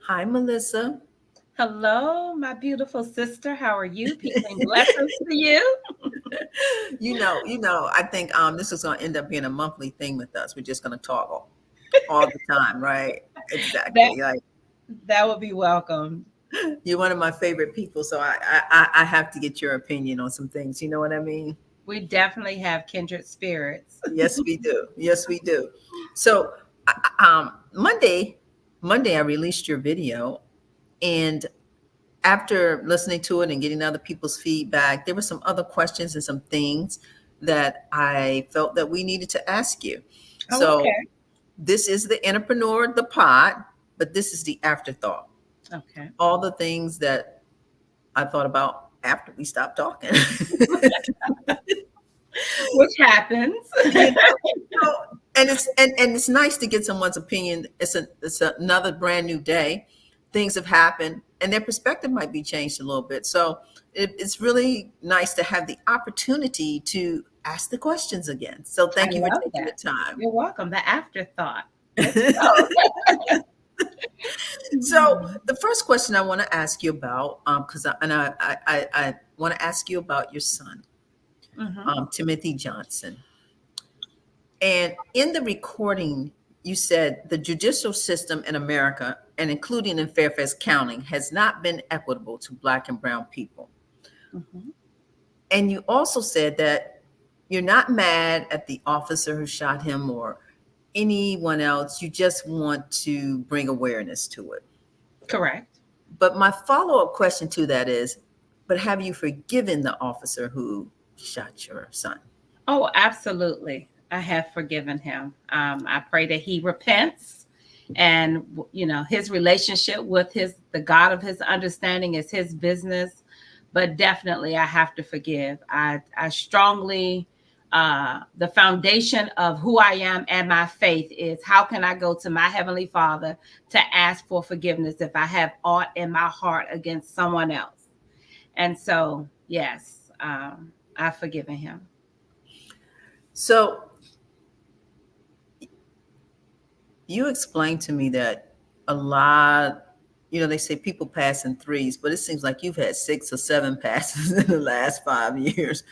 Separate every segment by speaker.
Speaker 1: Hi, Melissa.
Speaker 2: Hello, my beautiful sister. How are you? Peace and blessings to you.
Speaker 1: I think this is going to end up being a monthly thing with us. We're just going to talk all the time, right?
Speaker 2: That
Speaker 1: Exactly. Like
Speaker 2: that would be welcome.
Speaker 1: you're one of my favorite people, so I have to get your opinion on some things. You know what I mean?
Speaker 2: We definitely have kindred spirits.
Speaker 1: Yes, we do. Yes, we do. So, Monday, I released your video, and after listening to it and getting other people's feedback, there were some other questions and some things that I felt that we needed to ask you.
Speaker 2: Oh,
Speaker 1: So
Speaker 2: okay.
Speaker 1: this is the entrepreneur, the pod, but this is the afterthought.
Speaker 2: Okay.
Speaker 1: All the things that I thought about after we stopped talking.
Speaker 2: Which happens.
Speaker 1: you know, so, and it's nice to get someone's opinion. It's another brand new day. Things have happened, and their perspective might be changed a little bit. So it's really nice to have the opportunity to ask the questions again. So
Speaker 2: I
Speaker 1: thank you for
Speaker 2: love
Speaker 1: taking the
Speaker 2: that.
Speaker 1: time.
Speaker 2: You're welcome. The afterthought. Let's go.
Speaker 1: So
Speaker 2: Mhm.
Speaker 1: the first question I want to ask you about, because I want to ask you about your son,
Speaker 2: Mhm.
Speaker 1: Timothy Johnson. And in the recording, you said the judicial system in America, and including in Fairfax County, has not been equitable to Black and Brown people.
Speaker 2: Mhm.
Speaker 1: And you also said that you're not mad at the officer who shot him or anyone else. You just want to bring awareness to it.
Speaker 2: Correct.
Speaker 1: But my follow up question to that is, but have you forgiven the officer who shot your son?
Speaker 2: Oh, absolutely. I have forgiven him. I pray that he repents, and his relationship with his the God of his understanding is his business. But definitely, I have to forgive. I strongly the foundation of who I am and my faith is how can I go to my heavenly Father to ask for forgiveness if I have aught in my heart against someone else? And so, yes, I've forgiven him.
Speaker 1: So you explained to me that a lot, they say people pass in threes, but it seems like you've had 6 or 7 passes in the last 5 years.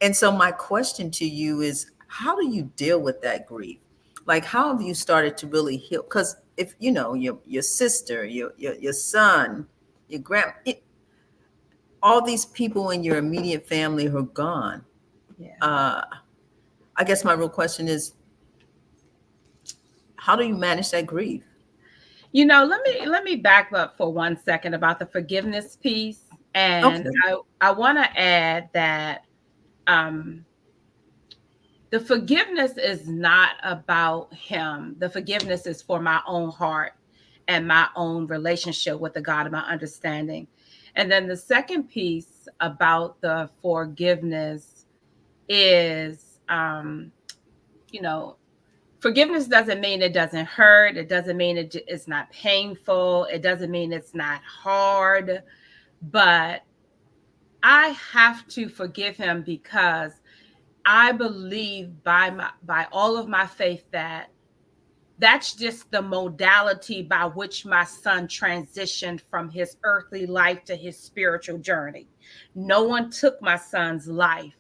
Speaker 1: And so my question to you is, how do you deal with that grief? Like, how have you started to really heal? Because if your sister, your son, your all these people in your immediate family who are gone.
Speaker 2: Yeah.
Speaker 1: Uh, I guess my real question is, how do you manage that grief?
Speaker 2: Let me back up for 1 second about the forgiveness piece. And
Speaker 1: Okay.
Speaker 2: I want to add that um the forgiveness is not about him. The forgiveness is for my own heart and my own relationship with the God of my understanding. And then the second piece about the forgiveness is you know forgiveness doesn't mean it doesn't hurt. It doesn't mean it's not painful. It doesn't mean it's not hard. But I have to forgive him because I believe by all of my faith that that's just the modality by which my son transitioned from his earthly life to his spiritual journey. No one took my son's life.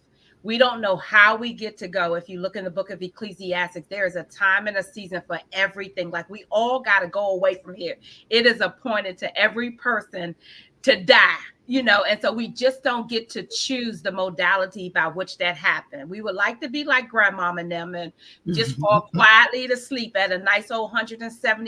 Speaker 2: We don't know how we get to go. If you look in the book of Ecclesiastes, there is a time and a season for everything. Like we all got to go away from here. It is appointed to every person to die. And so we just don't get to choose the modality by which that happened. We would like to be like grandmama and them and just fall quietly to sleep at a nice old 107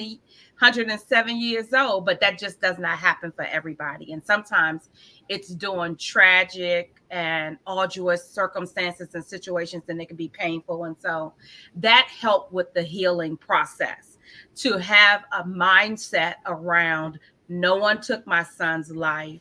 Speaker 2: years old, but that just does not happen for everybody. And sometimes it's during tragic and arduous circumstances and situations, and it can be painful. And so that helped with the healing process to have a mindset around no one took my son's life.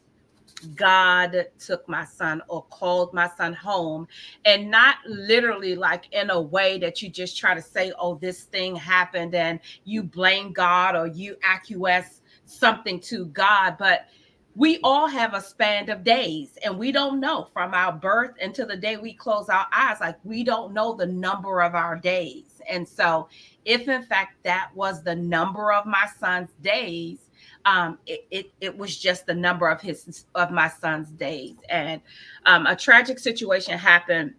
Speaker 2: God took my son or called my son home, and not literally like in a way that you just try to say, oh, this thing happened and you blame God or you acquiesce something to God. But we all have a span of days, and we don't know from our birth until the day we close our eyes. Like we don't know the number of our days. And so, if in fact that was the number of my son's days, it was just the number of my son's days. And a tragic situation happened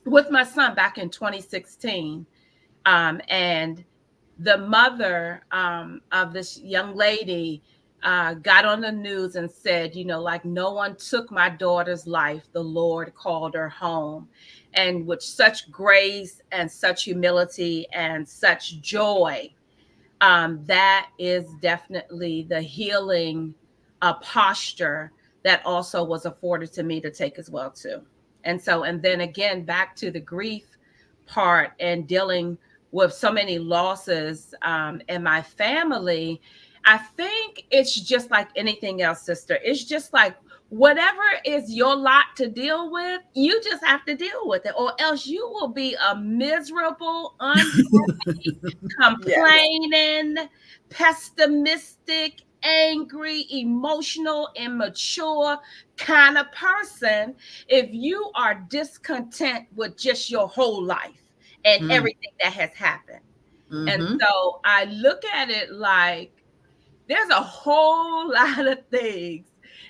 Speaker 2: with my son back in 2016. And the mother of this young lady got on the news and said, like, no one took my daughter's life. The Lord called her home. And with such grace and such humility and such joy, that is definitely the healing posture that also was afforded to me to take as well too. And so, and then again, back to the grief part and dealing with so many losses in my family. I think it's just like anything else, sister. It's just like whatever is your lot to deal with, you just have to deal with it, or else you will be a miserable,
Speaker 1: Yes.
Speaker 2: complaining, pessimistic, angry, emotional, immature kind of person if you are discontent with just your whole life and
Speaker 1: Mm.
Speaker 2: everything that has happened. And
Speaker 1: Mm-hmm.
Speaker 2: so I look at it like there's a whole lot of things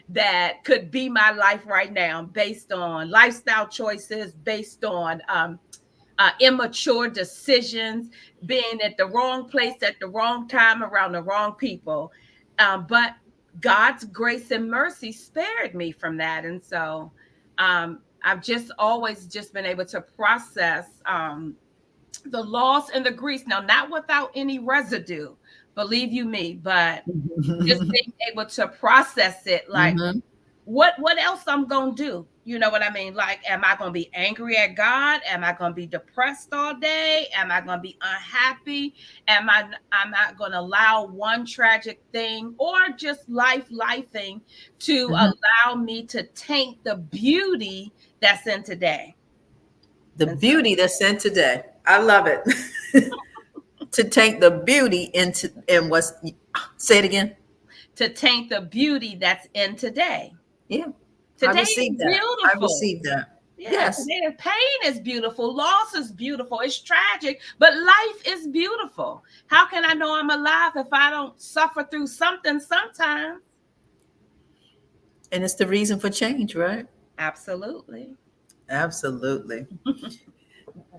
Speaker 2: that could be my life right now based on lifestyle choices, based on immature decisions, being at the wrong place at the wrong time around the wrong people. But God's grace and mercy spared me from that. And so I've just always just been able to process the loss and the grief. Now, not without any residue, believe you me, but just being able to process it like,
Speaker 1: Mm-hmm.
Speaker 2: what else I'm gonna do? You know what I mean? Like, am I gonna be angry at God? Am I gonna be depressed all day? Am I gonna be unhappy? I'm not gonna allow one tragic thing or just lifing to
Speaker 1: Mm-hmm.
Speaker 2: allow me to taint the beauty that's in today.
Speaker 1: The
Speaker 2: And so
Speaker 1: beauty that's in today. I love it. To take the beauty into and what's say it again.
Speaker 2: to taint the beauty that's in today.
Speaker 1: Yeah. I
Speaker 2: Today is
Speaker 1: received that. I
Speaker 2: beautiful.
Speaker 1: received that.
Speaker 2: Yeah,
Speaker 1: Yes.
Speaker 2: today the pain is beautiful, loss is beautiful, it's tragic, but life is beautiful. How can I know I'm alive if I don't suffer through something sometimes?
Speaker 1: And it's the reason for change, right?
Speaker 2: Absolutely.
Speaker 1: Absolutely.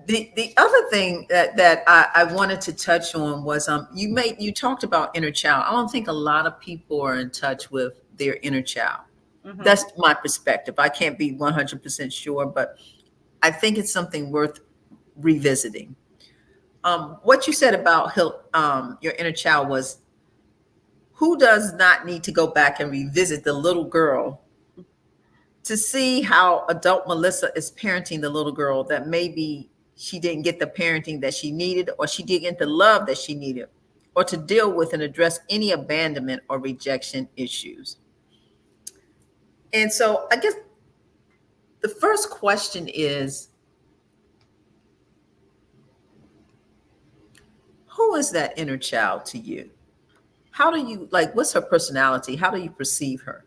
Speaker 1: The other thing that I wanted to touch on was you talked about inner child. I don't think a lot of people are in touch with their inner child.
Speaker 2: Hmm.
Speaker 1: That's my perspective. I can't be 100% sure, but I think it's something worth revisiting. What you said about your inner child was, who does not need to go back and revisit the little girl to see how adult Melissa is parenting the little girl that maybe she didn't get the parenting that she needed, or she didn't get the love that she needed, or to deal with and address any abandonment or rejection issues. And so I guess the first question is, who is that inner child to you? How do you like, what's her personality? How do you perceive her?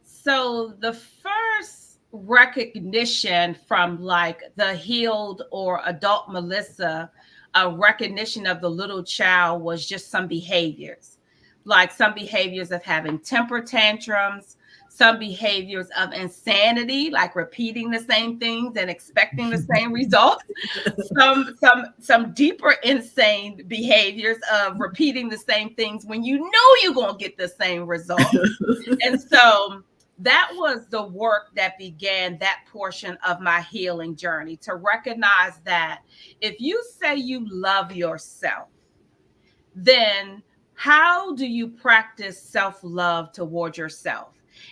Speaker 2: So the first recognition from like the healed or adult Melissa, a recognition of the little child was just some behaviors, like some behaviors of having temper tantrums, some behaviors of insanity, like repeating the same things and expecting the same results, some deeper insane behaviors of repeating the same things when you know you're gonna get the same result. And so that was the work that began that portion of my healing journey, to recognize that if you say you love yourself, then how do you practice self love toward yourself?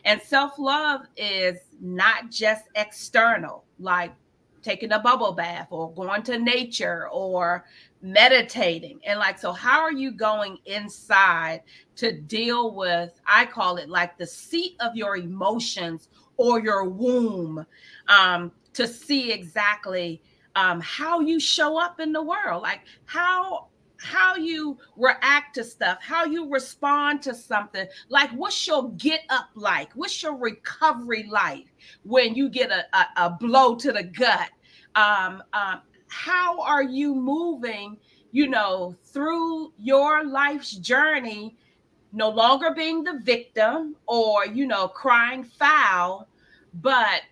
Speaker 2: And self love is not just external, like taking a bubble bath or going to nature or meditating. And like, so how are you going inside to deal with, I call it like the seat of your emotions or your womb, to see exactly how you show up in the world, like how you react to stuff, how you respond to something. Like, what's your get up like? What's your recovery like when you get a blow to the gut? how are you moving, through your life's journey, no longer being the victim or, crying foul, but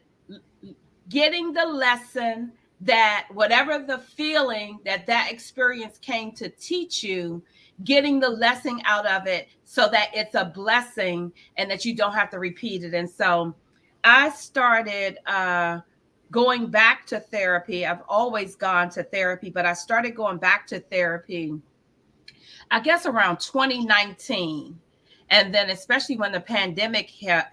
Speaker 2: getting the lesson, that whatever the feeling that experience came to teach you, getting the lesson out of it so that it's a blessing and that you don't have to repeat it. And so I started going back to therapy. I've always gone to therapy, but I started going back to therapy, I guess, around 2019. And then, especially when the pandemic hit,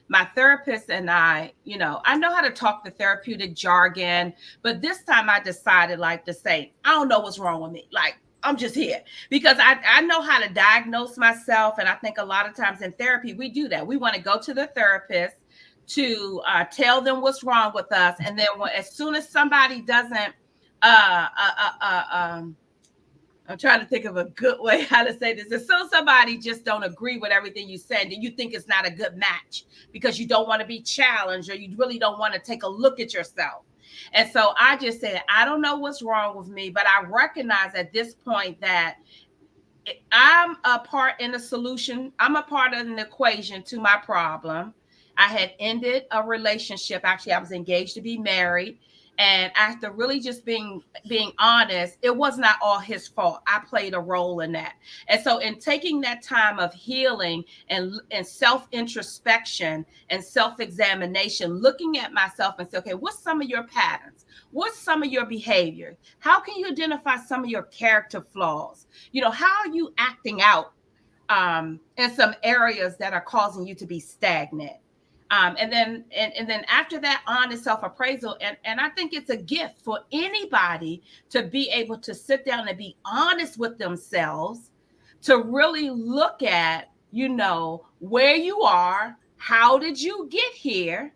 Speaker 2: my therapist and I know how to talk the therapeutic jargon, but this time I decided, like, to say, I don't know what's wrong with me. Like, I'm just here because I know how to diagnose myself. And I think a lot of times in therapy, we do that. We want to go to the therapist to tell them what's wrong with us. And then as soon as somebody doesn't, uh, uh, uh, um, I'm trying to think of a good way how to say this. As soon as somebody just don't agree with everything you said, then you think it's not a good match because you don't want to be challenged or you really don't want to take a look at yourself. And so I just said, I don't know what's wrong with me, but I recognize at this point that I'm a part in the solution. I'm a part of an equation to my problem. I had ended a relationship. Actually, I was engaged to be married. And after really just being honest, it was not all his fault. I played a role in that. And so in taking that time of healing and self-introspection and self-examination, looking at myself and say, okay, what's some of your patterns? What's some of your behavior? How can you identify some of your character flaws? How are you acting out in some areas that are causing you to be stagnant? And then after that honest self-appraisal, and I think it's a gift for anybody to be able to sit down and be honest with themselves, to really look at, where you are, how did you get here?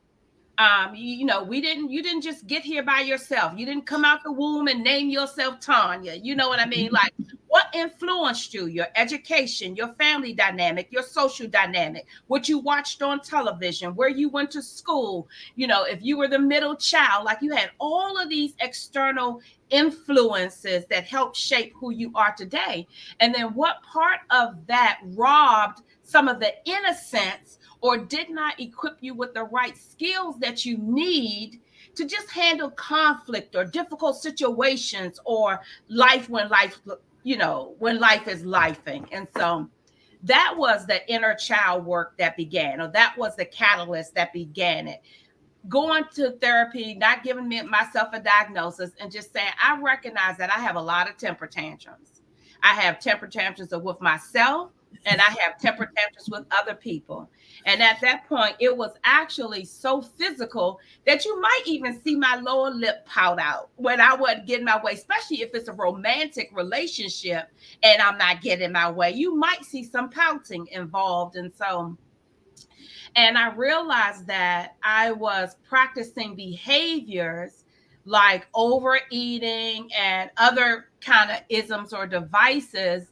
Speaker 2: You didn't just get here by yourself. You didn't come out the womb and name yourself Tanya. You know what I mean? Like, what influenced you? Your education, your family dynamic, your social dynamic, what you watched on television, where you went to school. If you were the middle child, like, you had all of these external influences that helped shape who you are today. And then what part of that robbed some of the innocence or did not equip you with the right skills that you need to just handle conflict or difficult situations or life when life is lifing. And so that was the inner child work that began, or that was the catalyst that began it. Going to therapy, not giving myself a diagnosis, and just saying, I recognize that I have a lot of temper tantrums. I have temper tantrums with myself, and I have temper tantrums with other people. And at that point, it was actually so physical that you might even see my lower lip pout out when I wasn't getting my way, especially if it's a romantic relationship and I'm not getting my way. You might see some pouting involved. And I realized that I was practicing behaviors like overeating and other kind of isms or devices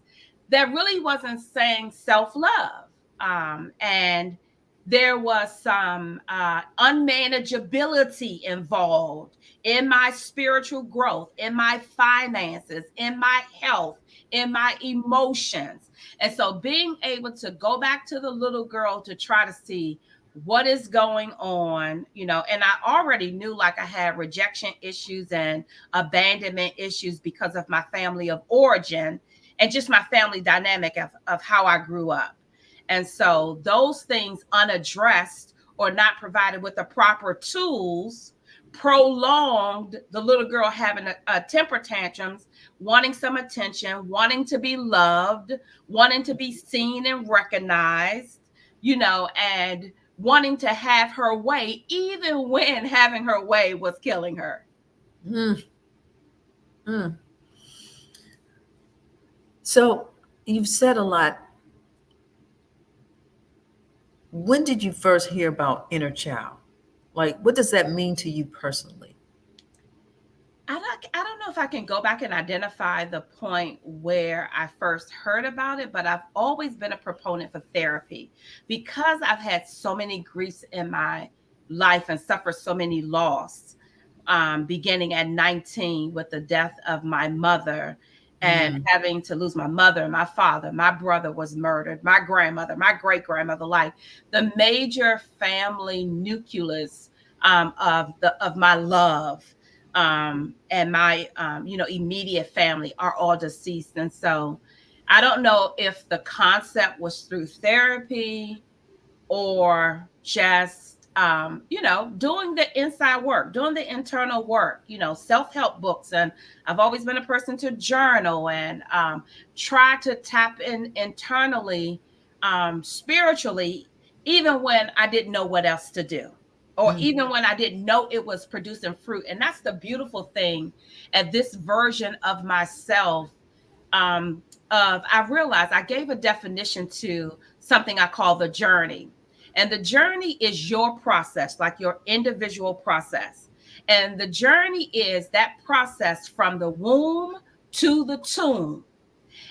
Speaker 2: that really wasn't saying self-love. And there was some unmanageability involved in my spiritual growth, in my finances, in my health, in my emotions. And so being able to go back to the little girl to try to see what is going on, and I already knew, like, I had rejection issues and abandonment issues because of my family of origin and just my family dynamic of how I grew up. And so those things unaddressed or not provided with the proper tools prolonged the little girl having a temper tantrums, wanting some attention, wanting to be loved, wanting to be seen and recognized, and wanting to have her way, even when having her way was killing her.
Speaker 1: Mm, mm. So you've said a lot. When did you first hear about inner child? Like, what does that mean to you personally?
Speaker 2: I don't know if I can go back and identify the point where I first heard about it, but I've always been a proponent for therapy because I've had so many griefs in my life and suffered so many loss. beginning at 19 with the death of my mother, and
Speaker 1: Mm,
Speaker 2: having to lose my mother, my father, my brother was murdered, my grandmother, my great grandmother, like the major family nucleus of my love, and my immediate family are all deceased. And so I don't know if the concept was through therapy or just doing the inside work, doing the internal work, self-help books. And I've always been a person to journal and try to tap in internally, spiritually, even when I didn't know what else to do, or
Speaker 1: mm,
Speaker 2: even when I didn't know it was producing fruit. And that's the beautiful thing at this version of myself. Um, of I realized I gave a definition to something I call the journey. And the journey is your process, like your individual process. And the journey is that process from the womb to the tomb,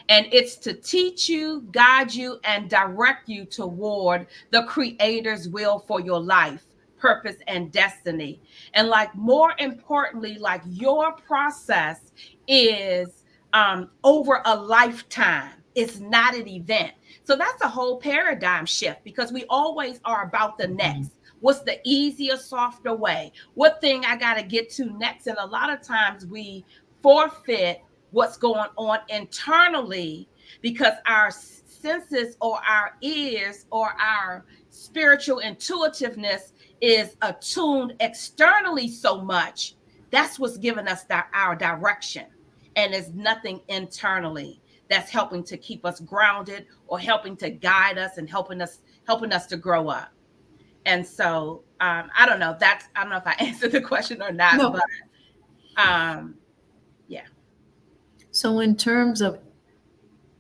Speaker 2: and it's to teach you, guide you, and direct you toward the creator's will for your life, purpose, and destiny. And like, more importantly, like, your process is over a lifetime. It's not an event. So that's a whole paradigm shift, because we always are about the
Speaker 1: mm,
Speaker 2: next. What's the easier, softer way? What thing I got to get to next? And a lot of times we forfeit what's going on internally, because our senses or our ears or our spiritual intuitiveness is attuned externally so much. That's what's giving us our direction. And there's nothing internally that's helping to keep us grounded or helping to guide us and helping us to grow up. And so I don't know if I answered the question or not,
Speaker 1: no.
Speaker 2: but um yeah.
Speaker 1: So, in terms of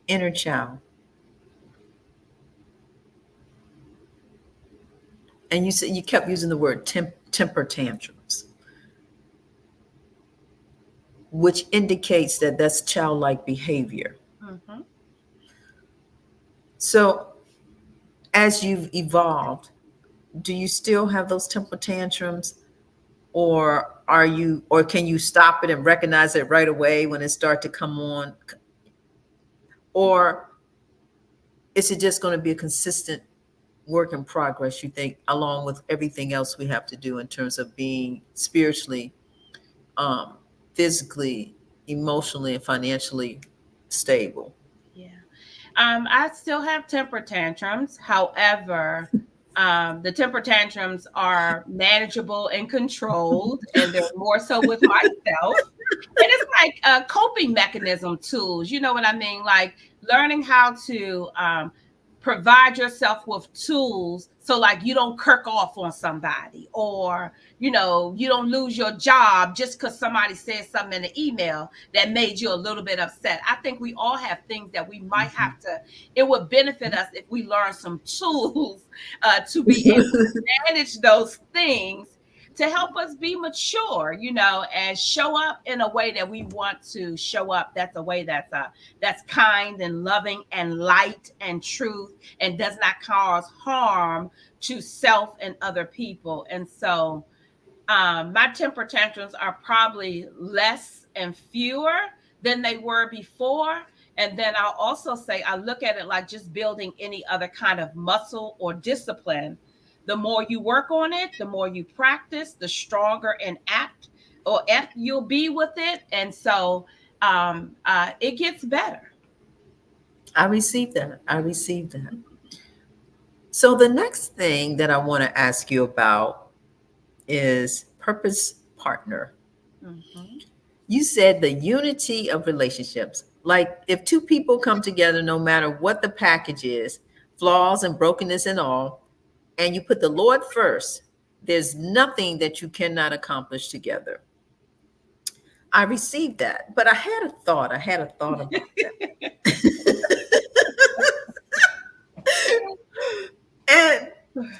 Speaker 1: inner child, and you said you kept using the word temper tantrums, which indicates that that's childlike behavior.
Speaker 2: Hmm.
Speaker 1: So, as you've evolved, do you still have those temper tantrums, or can you stop it and recognize it right away when it start to come on, or is it just going to be a consistent work in progress, you think, along with everything else we have to do in terms of being spiritually, um, physically, emotionally, and financially stable?
Speaker 2: Yeah. I still have temper tantrums. However, the temper tantrums are manageable and controlled, and they're more so with myself. And it's like coping mechanism tools. You know what I mean? Like, learning how to provide yourself with tools, so like you don't kirk off on somebody, or you don't lose your job just because somebody said something in an email that made you a little bit upset. I think we all have things that we might have to, it would benefit us if we learn some tools to be able to manage those things, to help us be mature, and show up in a way that we want to show up. That's a way that's kind and loving and light and truth, and does not cause harm to self and other people. And so my temper tantrums are probably less and fewer than they were before. And then I'll also say I look at it like just building any other kind of muscle or discipline. The more you work on it, the more you practice, the stronger and apt you'll be with it. And so it gets better.
Speaker 1: I received that. I received that. So the next thing that I want to ask you about is purpose partner.
Speaker 2: Mhm.
Speaker 1: You said the unity of relationships. Like, if two people come together, no matter what the package is, flaws and brokenness and all, and you put the Lord first, there's nothing that you cannot accomplish together. I received that, but I had a thought. I had a thought about that. And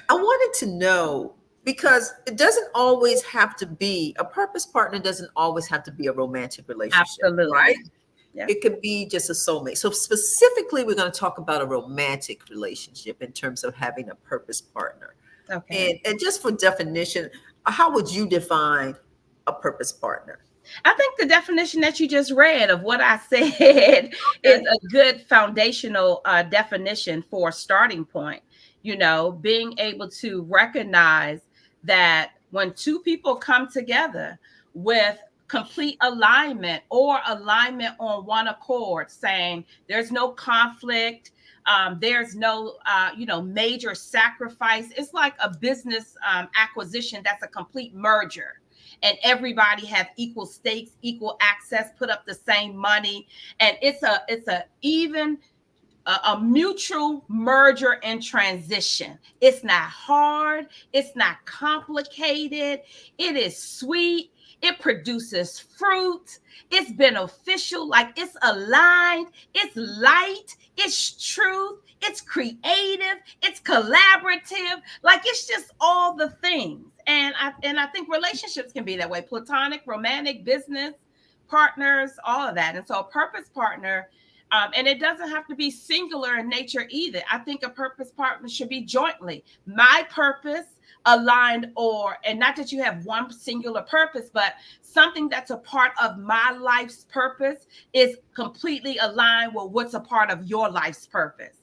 Speaker 1: I wanted to know, because it doesn't always have to be a purpose partner, doesn't always have to be a romantic relationship, right?
Speaker 2: Absolutely. Yeah.
Speaker 1: It could be just a soulmate. So specifically, we're going to talk about a romantic relationship in terms of having a purpose partner.
Speaker 2: Okay.
Speaker 1: And just for definition, how would you define a purpose partner?
Speaker 2: I think the definition that you just read of what I said is
Speaker 1: Okay.
Speaker 2: a good foundational definition for a starting point. You know, being able to recognize that when two people come together with complete alignment or alignment on one accord, saying there's no conflict, there's no major sacrifice. It's like a business acquisition that's a complete merger, and everybody have equal stakes, equal access, put up the same money, and it's a even a mutual merger and transition. It's not hard, it's not complicated, it is sweet, it produces fruit, it's beneficial, like it's aligned, it's light, it's truth, it's creative, it's collaborative, like it's just all the things. And I think relationships can be that way: platonic, romantic, business partners, all of that. And so a purpose partner, and it doesn't have to be singular in nature either. I think a purpose partner should be jointly. My purpose aligned, or, and not that you have one singular purpose, but something that's a part of my life's purpose is completely aligned with what's a part of your life's purpose.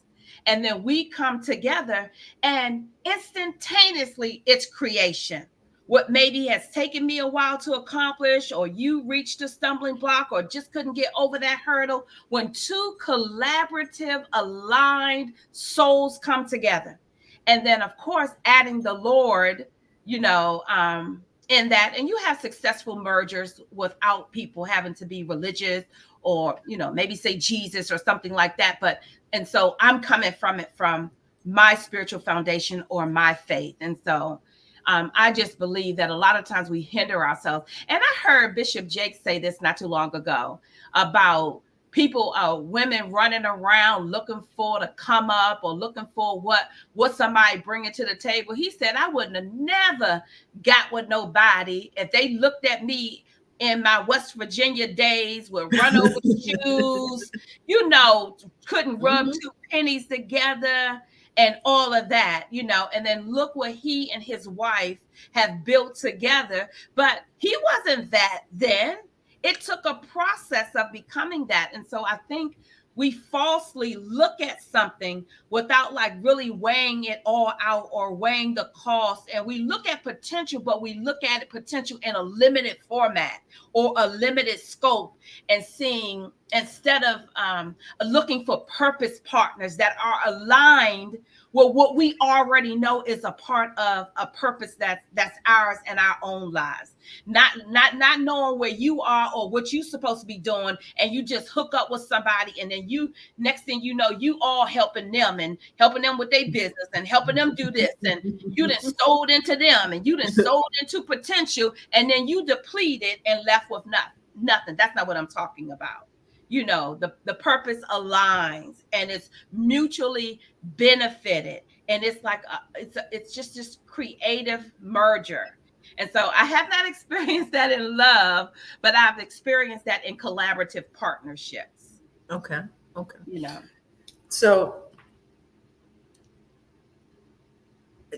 Speaker 2: And then we come together and instantaneously it's creation. What maybe has taken me a while to accomplish, or you reached a stumbling block, or just couldn't get over that hurdle, when two collaborative, aligned souls come together. And then, of course, adding the Lord, in that. And you have successful mergers without people having to be religious, or, maybe say Jesus or something like that. But, and so I'm coming from it from my spiritual foundation or my faith. And so, I just believe that a lot of times we hinder ourselves. And I heard Bishop Jake say this not too long ago about people, women running around looking for to come up, or looking for what somebody bringing to the table. He said, I wouldn't have never got with nobody if they looked at me in my West Virginia days with run over shoes, couldn't rub
Speaker 1: Mhm.
Speaker 2: two pennies together, and all of that, and then look what he and his wife have built together. But he wasn't that then. It took a process of becoming that. And so I think we falsely look at something without like really weighing it all out or weighing the cost. And we look at potential, but we look at it potential in a limited format or a limited scope, and seeing, instead of looking for purpose partners that are aligned with what we already know is a part of a purpose that's ours in our own lives. Not knowing where you are or what you're supposed to be doing, and you just hook up with somebody, and then you, next thing you know, you all helping them and helping them with their business and helping them do this, and you done sold into them, and you done sold into potential, and then you depleted and left with nothing. That's not what I'm talking about. The purpose aligns, and it's mutually benefited, and it's like it's just this creative merger. And so I have not experienced that in love, but I've experienced that in collaborative partnerships.
Speaker 1: Okay. Okay.
Speaker 2: you know
Speaker 1: So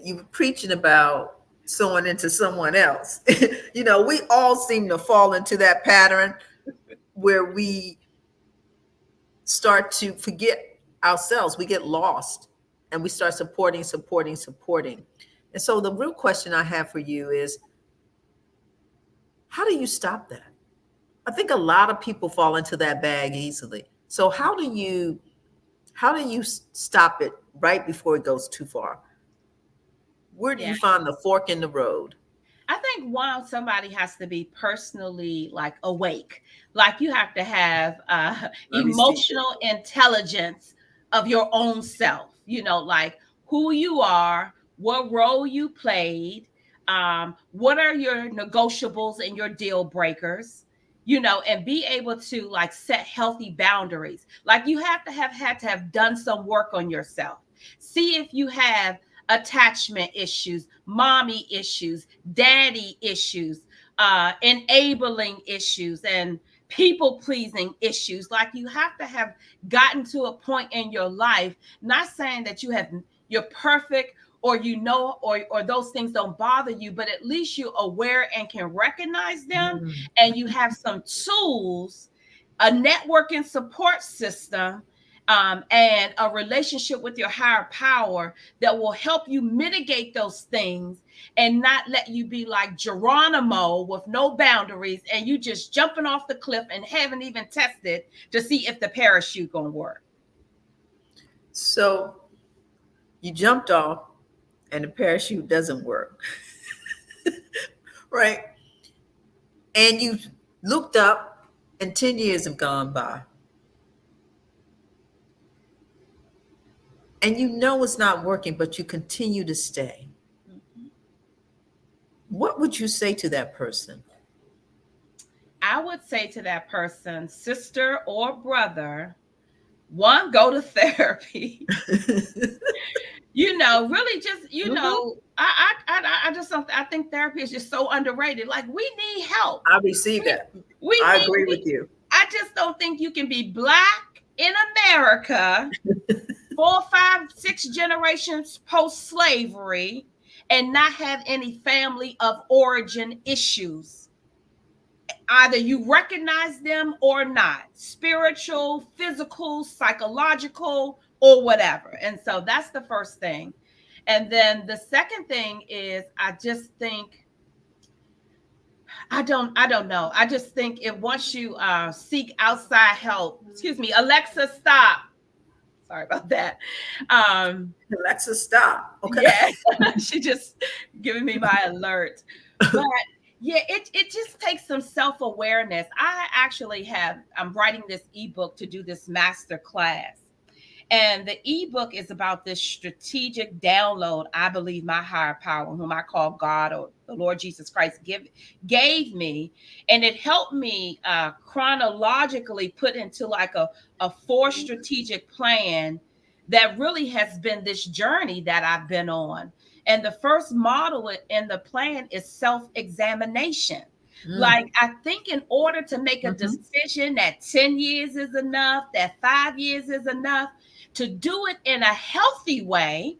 Speaker 1: you were preaching about sowing into someone else. We all seem to fall into that pattern where we start to forget ourselves. We get lost and we start supporting, supporting, supporting. And so the real question I have for you is, how do you stop that? I think a lot of people fall into that bag easily. So how do you stop it right before it goes too far? Where do
Speaker 2: yeah,
Speaker 1: you find the fork in the road?
Speaker 2: I think one, somebody has to be personally like awake. Like you have to have
Speaker 1: I receive it.
Speaker 2: emotional intelligence of your own self. Like who you are, what role you played, what are your negotiables and your deal breakers. And be able to like set healthy boundaries. Like you have to have had to have done some work on yourself. See if you have attachment issues, mommy issues, daddy issues, enabling issues, and people pleasing issues. Like you have to have gotten to a point in your life, not saying that you're perfect or or those things don't bother you, but at least you're aware and can recognize them,
Speaker 1: Mm.
Speaker 2: and you have some tools, a networking support system, and a relationship with your higher power that will help you mitigate those things and not let you be like Geronimo with no boundaries and you just jumping off the cliff and haven't even tested to see if the parachute gonna work.
Speaker 1: So you jumped off and the parachute doesn't work, right? And you looked up and 10 years have gone by and you know it's not working, but you continue to stay.
Speaker 2: Mhm.
Speaker 1: What would you say to that person?
Speaker 2: I would say to that person, sister or brother, one, go to therapy. Really just,
Speaker 1: Mhm.
Speaker 2: I just don't, I think therapy is just so underrated. Like, we need help.
Speaker 1: I receive
Speaker 2: We,
Speaker 1: that.
Speaker 2: we
Speaker 1: I
Speaker 2: need,
Speaker 1: agree with you.
Speaker 2: I just don't think you can be Black in America, four, five, six generations post slavery, and not have any family of origin issues. Either you recognize them or not, spiritual, physical, psychological, or whatever. And so that's the first thing. And then the second thing is, I just think, I don't know. I just think if once you seek outside help, excuse me, Alexa, stop. Sorry about that. Um,
Speaker 1: Alexa, stop. Okay.
Speaker 2: yeah, she just giving me my alert. But yeah, it just takes some self-awareness. I'm writing this ebook to do this master class. And the ebook is about this strategic download I believe my higher power, whom I call God or the Lord Jesus Christ, gave me. And it helped me chronologically put into like a four strategic plan that really has been this journey that I've been on. And the first model in the plan is self examination.
Speaker 1: Mm.
Speaker 2: Like, I think in order to make a
Speaker 1: Mhm.
Speaker 2: decision that 10 years is enough, that 5 years is enough, to do it in a healthy way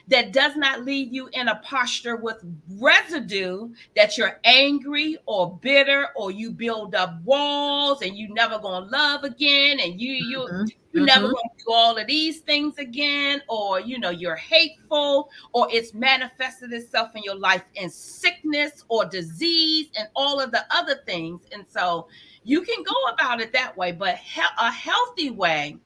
Speaker 2: that does not leave you in a posture with residue that you're angry or bitter, or you build up walls and you never gonna love again, and
Speaker 1: Mhm.
Speaker 2: you never
Speaker 1: Mhm.
Speaker 2: gonna do all of these things again, or you're hateful, or it's manifested itself in your life in sickness or disease and all of the other things. And so you can go about it that way, but a healthy way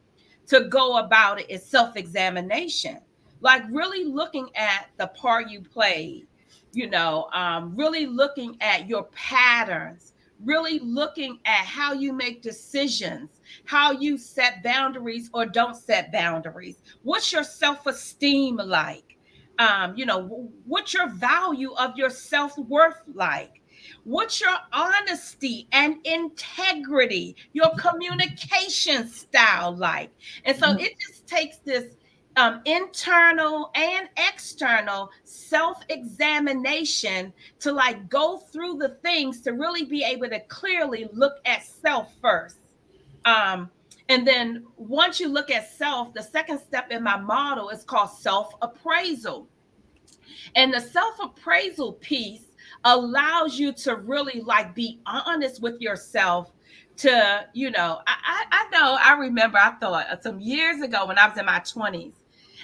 Speaker 2: to go about it is self-examination, like really looking at the part you played, really looking at your patterns, really looking at how you make decisions, how you set boundaries or don't set boundaries. What's your self-esteem like? What's your value of your self-worth like? What's your honesty and integrity, your communication style like? And so
Speaker 1: Mhm.
Speaker 2: it just takes this internal and external self examination to like go through the things to really be able to clearly look at self first. Um, and then once you look at self, the second step in my model is called self appraisal. And the self appraisal piece allows you to really like be honest with yourself. I know, I remember, I thought some years ago when I was in my 20s,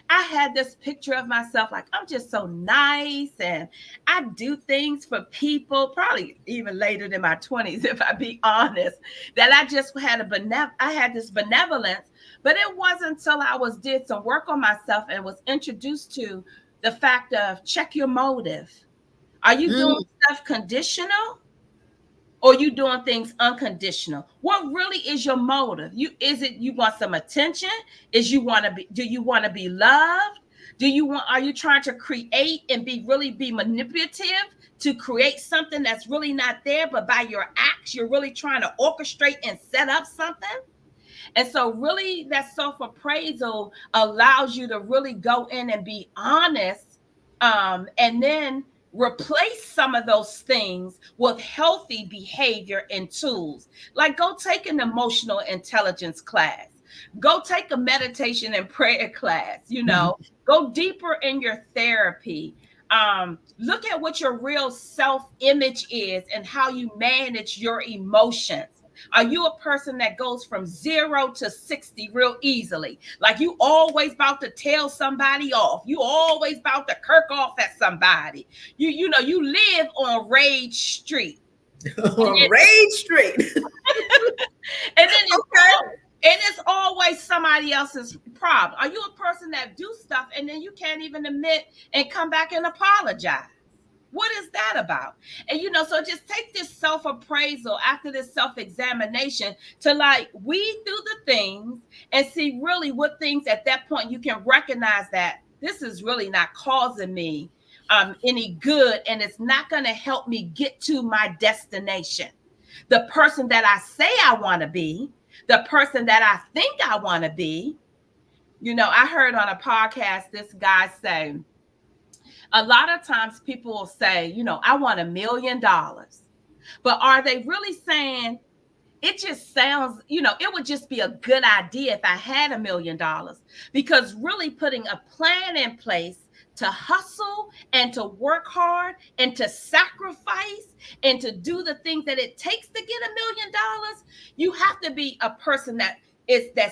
Speaker 2: I had this picture of myself like I'm just so nice and I do things for people, probably even later than my 20s, if I be honest, that I just had I had this benevolence. But it wasn't until I did some work on myself and was introduced to the fact of check your motive. Are you doing
Speaker 1: Mm.
Speaker 2: stuff conditional, or you doing things unconditional? What really is your motive? Is it you want some attention? Is you want to be Do you want to be loved? Are you trying to create and be manipulative to create something that's really not there, but by your acts you're really trying to orchestrate and set up something? And so, really, that self appraisal allows you to really go in and be honest, and then replace some of those things with healthy behavior and tools. Like, go take an emotional intelligence class. Go take a meditation and prayer class, go deeper in your therapy. Look at what your real self image is and how you manage your emotions. Are you a person that goes from 0 to 60 real easily? Like you always about to tell somebody off. You always about to kirk off at somebody. You live on Rage Street.
Speaker 1: On Rage Street.
Speaker 2: And then
Speaker 1: Okay.
Speaker 2: it's always somebody else's problem. Are you a person that do stuff and then you can't even admit and come back and apologize? What is that about? And so just take this self-appraisal after this self-examination to like weed through the things and see really what things at that point you can recognize that this is really not causing me any good, and it's not going to help me get to my destination. The person that I say I want to be, the person that I think I want to be. I heard on a podcast this guy say, a lot of times people will say, I want $1 million. But are they really saying, it just sounds, it would just be a good idea if I had $1 million? Because really putting a plan in place to hustle and to work hard and to sacrifice and to do the things that it takes to get $1 million, you have to be a person that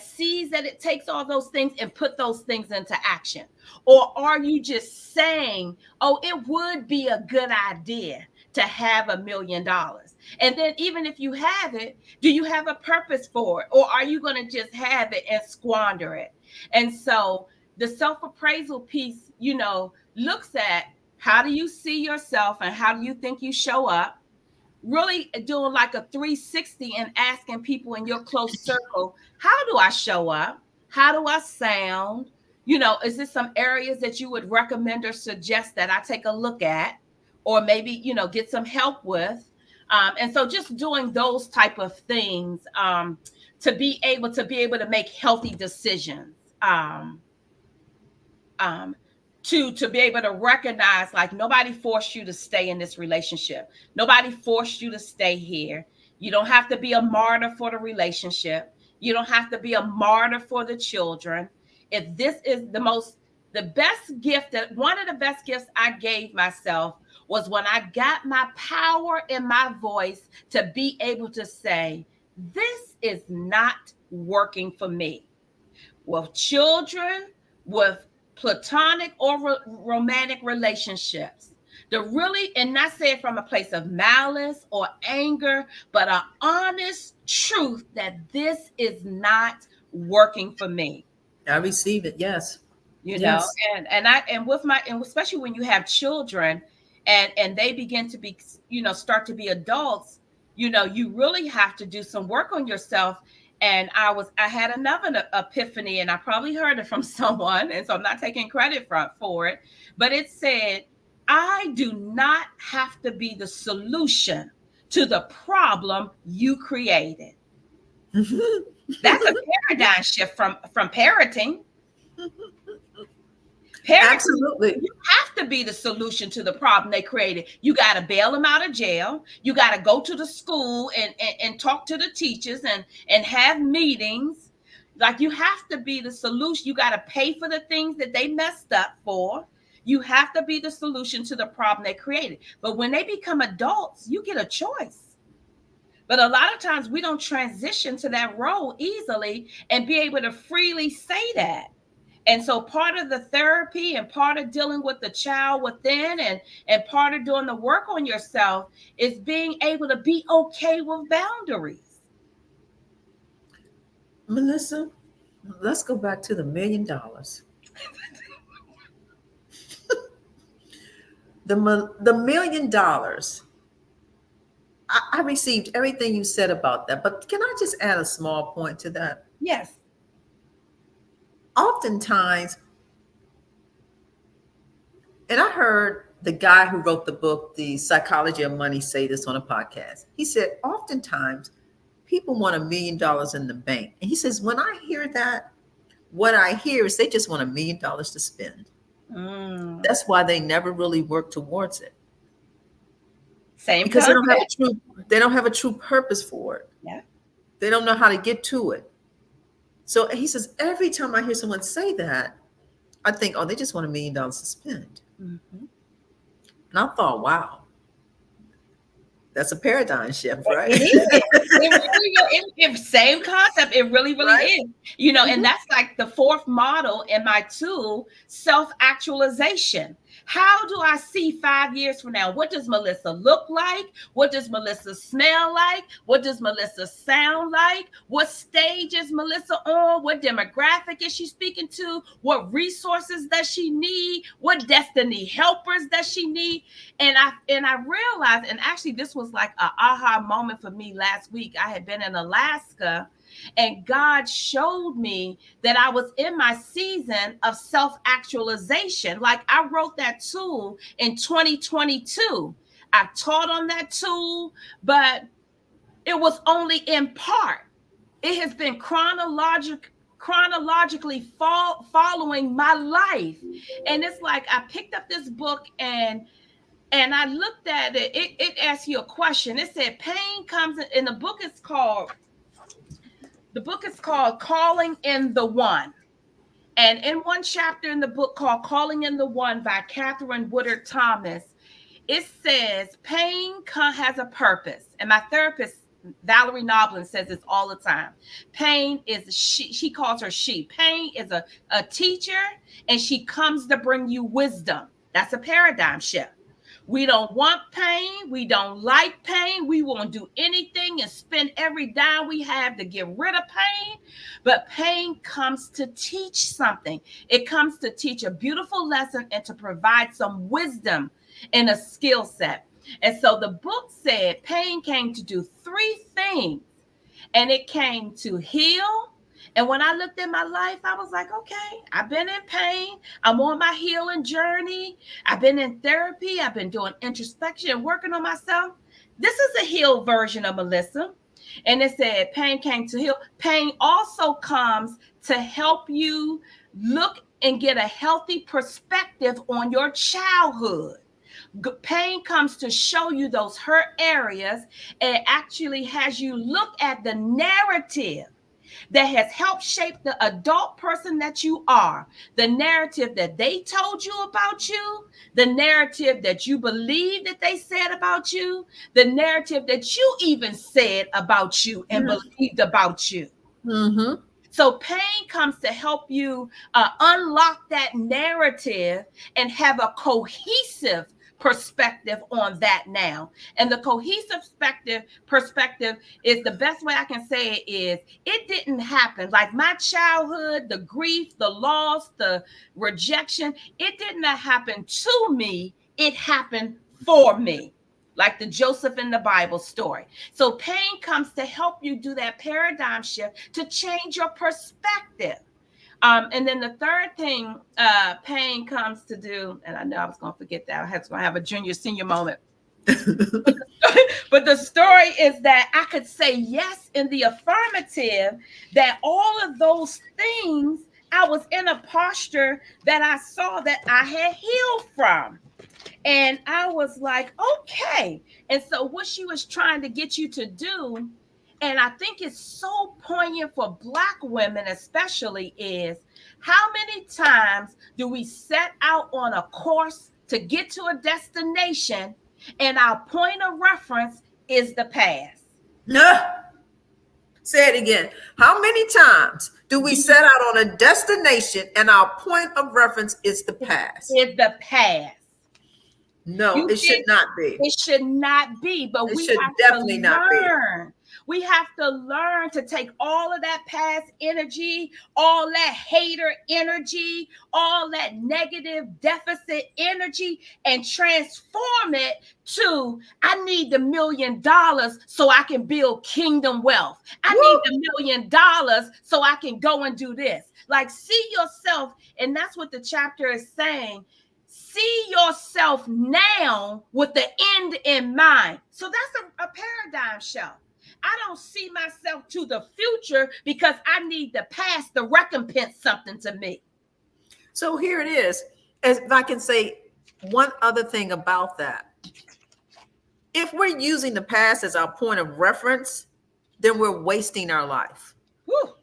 Speaker 2: sees that it takes all those things and put those things into action. Or are you just saying, oh, it would be a good idea to have $1 million? And then even if you have it, do you have a purpose for it? Or are you going to just have it and squander it? And so the self-appraisal piece, looks at how do you see yourself and how do you think you show up? Really doing like a 360 and asking people in your close circle, how do I show up? How do I sound? Is there some areas that you would recommend or suggest that I take a look at, or maybe, get some help with? And so just doing those type of things to be able to make healthy decisions. Um, to be able to recognize, like, nobody forced you to stay in this relationship. Nobody forced you to stay here. You don't have to be a martyr for the relationship. You don't have to be a martyr for the children. If this is the best gift, that one of the best gifts I gave myself was when I got my power in my voice to be able to say, this is not working for me. With children, with platonic or romantic relationships. And not say it from a place of malice or anger, but an honest truth that this is not working for me.
Speaker 1: I receive it. Yes.
Speaker 2: you know
Speaker 1: Yes.
Speaker 2: and especially when you have children and they begin to be, start to be adults, you really have to do some work on yourself. And I had another epiphany, and I probably heard it from someone, and so I'm not taking credit for it, but it said, I do not have to be the solution to the problem you created. That's a paradigm shift from parenting. Parenting,
Speaker 1: Absolutely.
Speaker 2: you have to be the solution to the problem they created. You got to bail them out of jail. You got to go to the school and talk to the teachers and have meetings. Like, you have to be the solution. You got to pay for the things that they messed up for. You have to be the solution to the problem they created. But when they become adults, you get a choice. But a lot of times we don't transition to that role easily and be able to freely say that. And so part of the therapy and part of dealing with the child within and part of doing the work on yourself is being able to be okay with boundaries.
Speaker 1: Melissa, let's go back to the $1 million. The $1 million. I received everything you said about that, but can I just add a small point to that?
Speaker 2: Yes.
Speaker 1: Oftentimes, and I heard the guy who wrote the book, The Psychology of Money, say this on a podcast. He said, oftentimes people want $1 million in the bank. And he says, when I hear that, what I hear is they just want $1 million to spend. That's why they never really work towards it.
Speaker 2: Same
Speaker 1: Because
Speaker 2: concept.
Speaker 1: they don't have a true purpose for it.
Speaker 2: Yeah.
Speaker 1: They don't know how to get to it. So he says, every time I hear someone say that, I think, oh, they just want $1 million to spend.
Speaker 2: Mm-hmm.
Speaker 1: And I thought, wow, that's a paradigm shift, right?
Speaker 2: It is. It really same concept. It really, really
Speaker 1: Right?
Speaker 2: is. You know, and
Speaker 1: Mhm.
Speaker 2: that's like the fourth model in my tool, self-actualization. How do I see 5 years from now? What does Melissa look like? What does Melissa smell like? What does Melissa sound like? What stage is Melissa on? What demographic is she speaking to? What resources does she need? What destiny helpers does she need? And I realized, and actually this was like an aha moment for me last week. I had been in Alaska, and God showed me that I was in my season of self-actualization. Like I wrote that tool in 2022. I taught on that tool, but it was only in part. It has been chronologically following my life. And it's like I picked up this book, and I looked at it. It asked you a question. It said pain comes in the book. The book is called Calling in the One. And in one chapter in the book called Calling in the One by Catherine Woodard Thomas, it says pain has a purpose. And my therapist, Valerie Noblin, says this all the time. Pain is she calls her she. Pain is a teacher, and she comes to bring you wisdom. That's a paradigm shift. We don't want pain. We don't like pain. We won't do anything and spend every dime we have to get rid of pain. But pain comes to teach something. It comes to teach a beautiful lesson and to provide some wisdom and a skill set. And so the book said pain came to do three things, and it came to heal. And when I looked at my life, I was like, okay, I've been in pain. I'm on my healing journey. I've been in therapy. I've been doing introspection and working on myself. This is a healed version of Melissa. And it said pain came to heal. Pain also comes to help you look and get a healthy perspective on your childhood. Pain comes to show you those hurt areas, and actually has you look at the narrative that has helped shape the adult person that you are, the narrative that they told you about you, the narrative that you believe that they said about you, the narrative that you even said about you and believed about you.
Speaker 1: Mm-hmm.
Speaker 2: So pain comes to help you unlock that narrative and have a cohesive perspective on that now. And the cohesive perspective is the best way I can say it is it didn't happen. Like my childhood, the grief, the loss, the rejection, it did not happen to me. It happened for me, like the Joseph in the Bible story. So pain comes to help you do that paradigm shift to change your perspective. And then the third thing pain comes to do, and I know I was going to forget that. I was going to have a junior senior moment. But the story is that I could say yes in the affirmative, that all of those things, I was in a posture that I saw that I had healed from. And I was like, okay. And so, what she was trying to get you to do, and I think it's so poignant for Black women, especially, is how many times do we set out on a course to get to a destination, and our point of reference is the past?
Speaker 1: No. Say it again. How many times do we
Speaker 2: Do
Speaker 1: set out on a destination and our point of reference is the
Speaker 2: we,
Speaker 1: past?
Speaker 2: is the past?
Speaker 1: No,
Speaker 2: You
Speaker 1: it should
Speaker 2: get
Speaker 1: not be.
Speaker 2: It should not be, but
Speaker 1: It
Speaker 2: we
Speaker 1: should
Speaker 2: have to
Speaker 1: definitely not be.
Speaker 2: learn. We have to learn to take all of that past energy, all that hater energy, all that negative deficit energy, and transform it to I need $1 million so I can build kingdom wealth. I need
Speaker 1: Woo!
Speaker 2: $1 million so I can go and do this. Like, see yourself, and that's what the chapter is saying. See yourself now with the end in mind. So that's a paradigm shift. I don't see myself to the future because I need the past to recompense something to me.
Speaker 1: So here it is. As if I can say one other thing about that. If we're using the past as our point of reference, then we're wasting our life.
Speaker 2: Whew.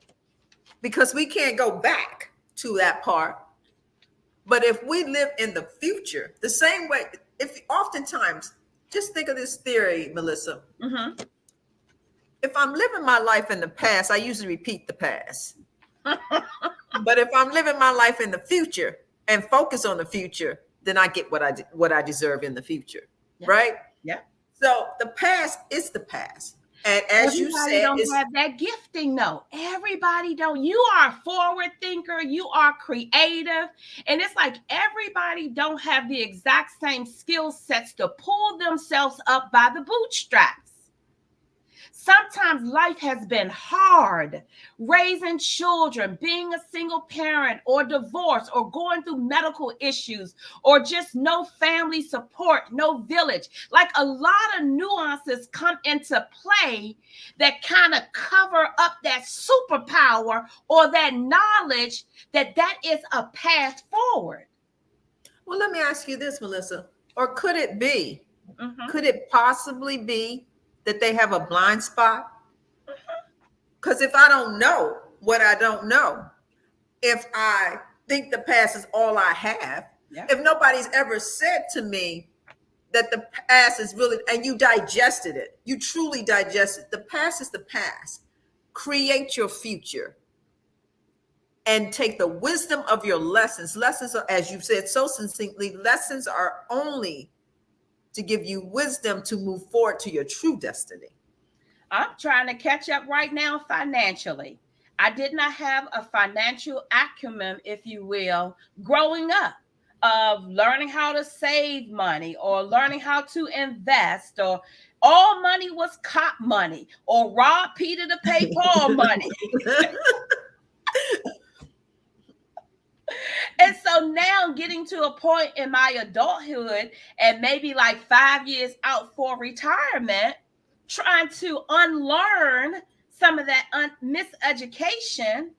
Speaker 1: because we can't go back to that part. But if we live in the future, the same way, if oftentimes, just think of this theory, Melissa.
Speaker 2: Mm-hmm.
Speaker 1: If I'm living my life in the past, I usually repeat the past. But if I'm living my life in the future and focus on the future, then I get what I deserve in the future,
Speaker 2: Yeah.
Speaker 1: right?
Speaker 2: Yeah.
Speaker 1: So the past is the past, and as you
Speaker 2: Everybody
Speaker 1: said,
Speaker 2: don't
Speaker 1: it's
Speaker 2: have that gifting though. Everybody don't. You are a forward thinker, you are creative, and it's like everybody don't have the exact same skill sets to pull themselves up by the bootstraps. Sometimes life has been hard. Raising children, being a single parent, or divorce, or going through medical issues, or just no family support, no village. Like a lot of nuances come into play that kind of cover up that superpower or that knowledge that is a path forward.
Speaker 1: well. Let me ask you this, Melissa, or could it be?
Speaker 2: Mm-hmm.
Speaker 1: Could it possibly be that they have a blind spot? Because if I don't know what I don't know, if I think the past is all I have,
Speaker 2: Yeah.
Speaker 1: if nobody's ever said to me that the past is really, and you digested it, you truly digested, the past is the past. Create your future and take the wisdom of your lessons. Lessons are, as you've said so succinctly, lessons are only to give you wisdom to move forward to your true destiny.
Speaker 2: I'm trying to catch up right now financially. I did not have a financial acumen, if you will, growing up, of learning how to save money or learning how to invest, or all money was cop money or rob Peter to pay Paul money. And so now getting to a point in my adulthood and maybe like 5 years out for retirement, trying to unlearn some of that miseducation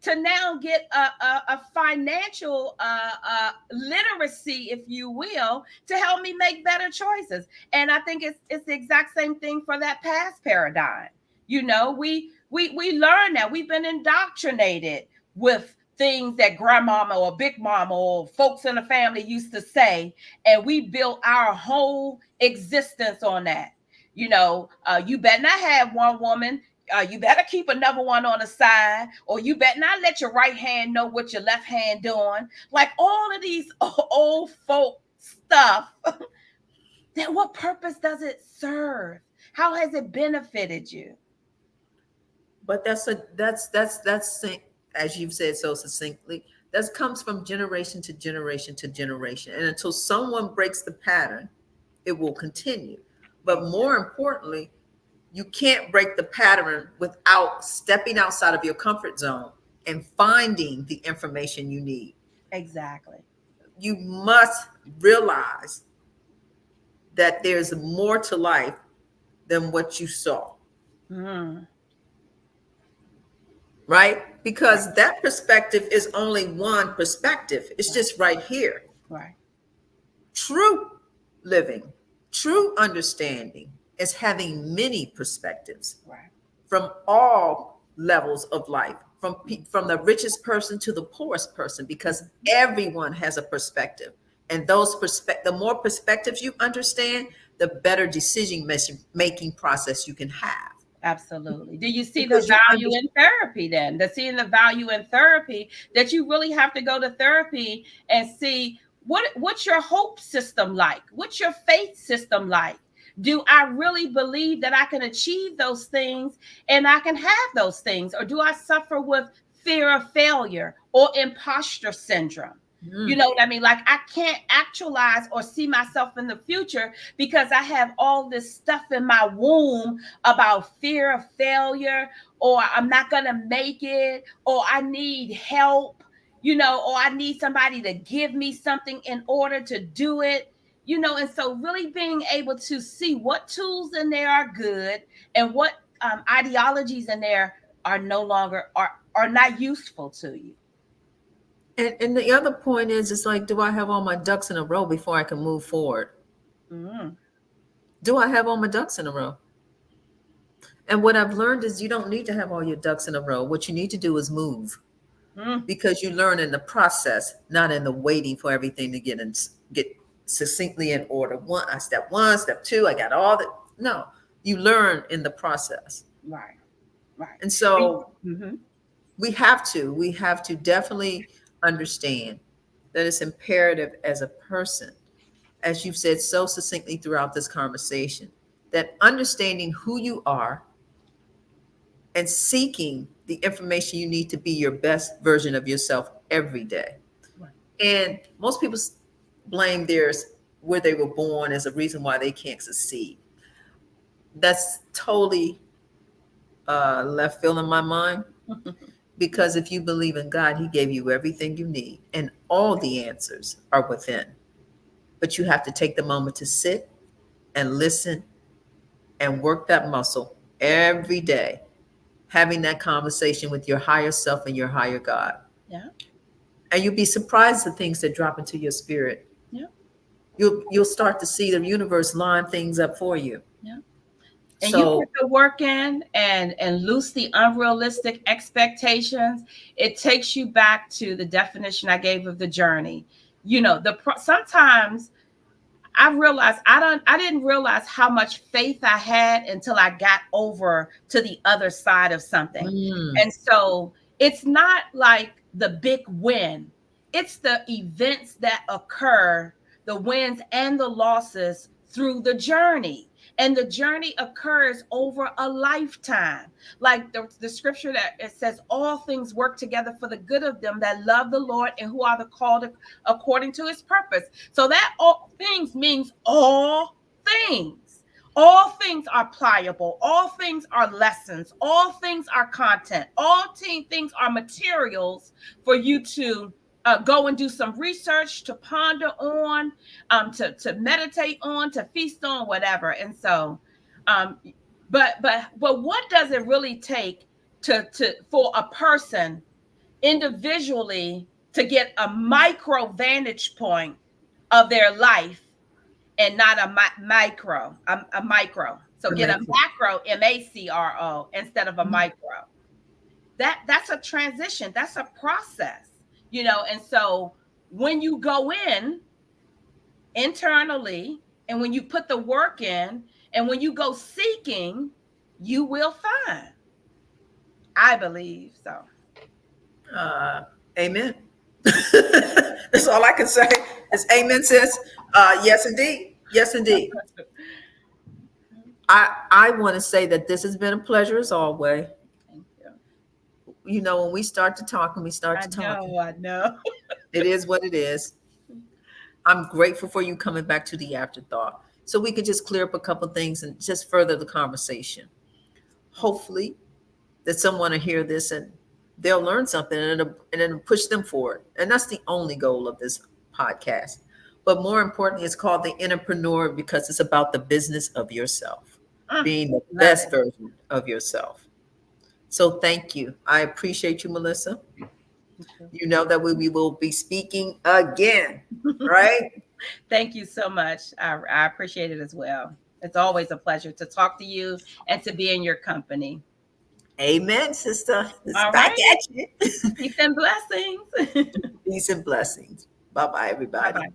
Speaker 2: to now get a financial literacy, if you will, to help me make better choices. And I think it's the exact same thing for that past paradigm. You know, we learn that we've been indoctrinated with things that grandmama or big mama or folks in the family used to say, and we built our whole existence on that. You know, you better not have one woman, you better keep another one on the side, or you better not let your right hand know what your left hand doing. Like all of these old folk stuff. Then what purpose does it serve? How has it benefited you?
Speaker 1: But that's as you've said so succinctly, that comes from generation to generation to generation, and until someone breaks the pattern, it will continue. But more importantly, you can't break the pattern without stepping outside of your comfort zone and finding the information you need.
Speaker 2: Exactly.
Speaker 1: You must realize that there's more to life than what you saw,
Speaker 2: Mm,
Speaker 1: right?
Speaker 2: right,
Speaker 1: Because that perspective is only one perspective, it's
Speaker 2: right,
Speaker 1: just right here.
Speaker 2: right,
Speaker 1: True living, true understanding is having many perspectives
Speaker 2: right.
Speaker 1: from all levels of life, from
Speaker 2: Mm,
Speaker 1: from the richest person to the poorest person, because everyone has a perspective, and the more perspectives you understand, the better decision making process you can have,
Speaker 2: absolutely. Do you see the
Speaker 1: because you
Speaker 2: value
Speaker 1: understand.
Speaker 2: in therapy then? The seeing the value in therapy, that you really have to go to therapy and see what's your hope system like? What's your faith system like? Do I really believe that I can achieve those things and I can have those things? Or do I suffer with fear of failure or imposter syndrome? You know what I mean? Like I can't actualize or see myself in the future because I have all this stuff in my womb about fear of failure, or I'm not going to make it, or I need help, you know, or I need somebody to give me something in order to do it. You know, and so really being able to see what tools in there are good and what ideologies in there are no longer are not useful to you.
Speaker 1: And the other point is, it's like, do I have all my ducks in a row before I can move forward?
Speaker 2: Mm,
Speaker 1: Do I have all my ducks in a row? And what I've learned is you don't need to have all your ducks in a row. What you need to do is move,
Speaker 2: Mm,
Speaker 1: because you learn in the process, not in the waiting for everything to get succinctly in order. One, step two, I got all that. No, you learn in the process.
Speaker 2: right, right.
Speaker 1: And so
Speaker 2: Mm-hmm.
Speaker 1: we have to definitely understand that it's imperative as a person, as you've said so succinctly throughout this conversation, that understanding who you are and seeking the information you need to be your best version of yourself every day.
Speaker 2: Right.
Speaker 1: And most people blame theirs where they were born as a reason why they can't succeed. That's totally left field in my mind, because if you believe in God, He gave you everything you need, and all the answers are within. But you have to take the moment to sit and listen and work that muscle every day, having that conversation with your higher self and your higher God.
Speaker 2: Yeah,
Speaker 1: And you'll be surprised the things that drop into your spirit.
Speaker 2: yeah,
Speaker 1: You'll start to see the universe line things up for you.
Speaker 2: yeah. And you put
Speaker 1: So,
Speaker 2: the work in and loose the unrealistic expectations. It takes you back to the definition I gave of the journey. You know, sometimes I didn't realize how much faith I had until I got over to the other side of something.
Speaker 1: mm,
Speaker 2: And so it's not like the big win. It's the events that occur, the wins and the losses through the journey. And the journey occurs over a lifetime. Like the scripture that it says, all things work together for the good of them that love the Lord and who are the called according to his purpose. So that all things means all things. All things are pliable. All things are lessons. All things are content. Things are materials for you to go and do some research, to ponder on, to meditate on, to feast on, whatever. And so, um, but what does it really take to for a person individually to get a micro vantage point of their life and not a micro. So
Speaker 1: that
Speaker 2: get a
Speaker 1: makes sense.
Speaker 2: macro, macro, instead of a micro. That's a transition. That's a process, you know. And so when you go in internally and when you put the work in and when you go seeking, you will find. I believe so.
Speaker 1: Uh, amen. That's all I can say. Is amen, sis. Yes, indeed. Yes, indeed. I want to say that this has been a pleasure as always.
Speaker 2: Thank you.
Speaker 1: When we start to talk and we start
Speaker 2: I
Speaker 1: to talking,
Speaker 2: know, I know.
Speaker 1: it is what it is. I'm grateful for you coming back to the afterthought, so we could just clear up a couple things and just further the conversation. Hopefully, that someone will hear this and they'll learn something, and it'll push them forward. And that's the only goal of this podcast. But more importantly, it's called the InnerPreneur because it's about the business of yourself, being the
Speaker 2: Love
Speaker 1: best
Speaker 2: it.
Speaker 1: version of yourself. So thank you. I appreciate you, Melissa.
Speaker 2: Thank you.
Speaker 1: You know that we will be speaking again, right?
Speaker 2: Thank you so much. I appreciate it as well. It's always a pleasure to talk to you and to be in your company.
Speaker 1: Amen, sister. It's
Speaker 2: All
Speaker 1: back
Speaker 2: right.
Speaker 1: at you.
Speaker 2: Peace and blessings.
Speaker 1: Peace and blessings. Bye bye,
Speaker 2: Bye
Speaker 1: everybody.
Speaker 2: bye.